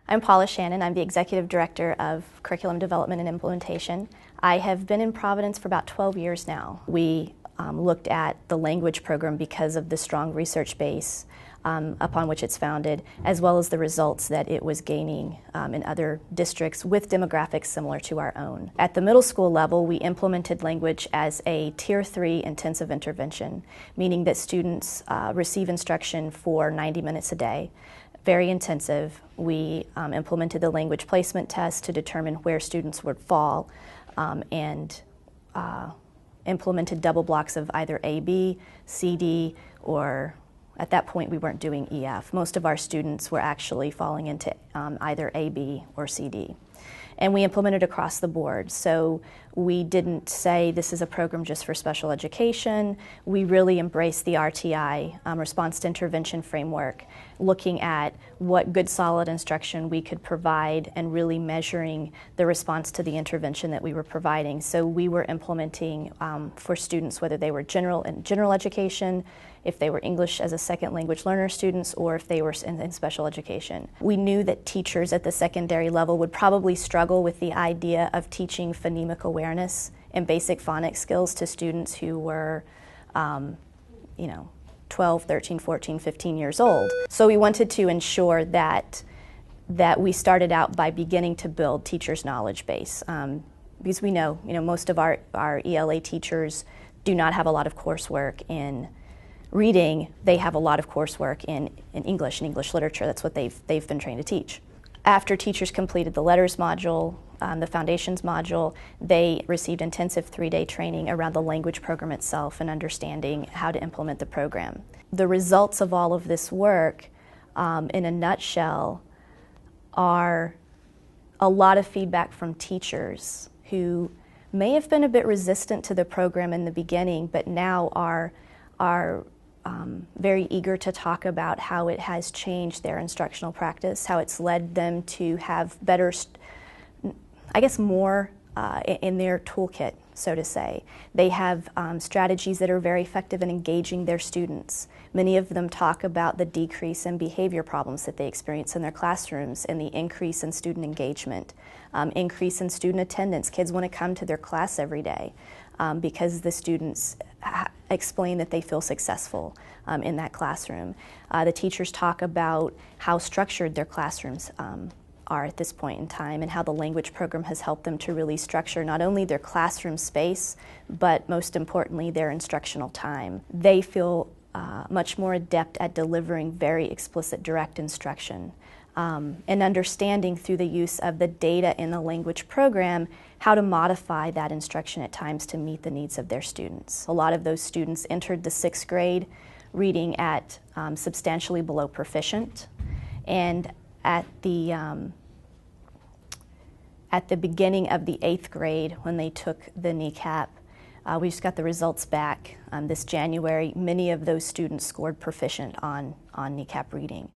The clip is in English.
I'm Paula Shannon. I'm the Executive Director of Curriculum Development and Implementation. I have been in Providence for about 12 years now. We looked at the language program because of the strong research base upon which it's founded, as well as the results that it was gaining in other districts with demographics similar to our own. At the middle school level, we implemented language as a Tier 3 intensive intervention, meaning that students receive instruction for 90 minutes a day. Very intensive. We implemented the language placement test to determine where students would fall and implemented double blocks of either AB, CD, or at that point we weren't doing EF. Most of our students were actually falling into either AB or CD. And we implemented across the board. So we didn't say this is a program just for special education. We really embraced the RTI, Response to Intervention framework, looking at what good solid instruction we could provide and really measuring the response to the intervention that we were providing. So we were implementing for students, whether they were general education, if they were English as a second language learner students, or if they were in special education. We knew that teachers at the secondary level would probably struggle with the idea of teaching phonemic awareness and basic phonics skills to students who were 12, 13, 14, 15 years old. So we wanted to ensure that we started out by beginning to build teachers' knowledge base. Because we know, most of our ELA teachers do not have a lot of coursework in reading. They have a lot of coursework in English and English literature. That's what they've been trained to teach. After teachers completed the letters module, the foundations module, they received intensive 3-day training around the language program itself and understanding how to implement the program. The results of all of this work, in a nutshell, are a lot of feedback from teachers who may have been a bit resistant to the program in the beginning, but now are very eager to talk about how it has changed their instructional practice, how it's led them to have better, more in their toolkit, so to say. They have strategies that are very effective in engaging their students. Many of them talk about the decrease in behavior problems that they experience in their classrooms and the increase in student engagement, increase in student attendance. Kids want to come to their class every day because the students explain that they feel successful in that classroom. The teachers talk about how structured their classrooms are at this point in time and how the language program has helped them to really structure not only their classroom space, but most importantly, their instructional time. They feel much more adept at delivering very explicit, direct instruction and understanding through the use of the data in the language program how to modify that instruction at times to meet the needs of their students. A lot of those students entered the 6th grade reading at substantially below proficient, and at the beginning of the 8th grade, when they took the NECAP, we just got the results back this January. Many of those students scored proficient on NECAP reading.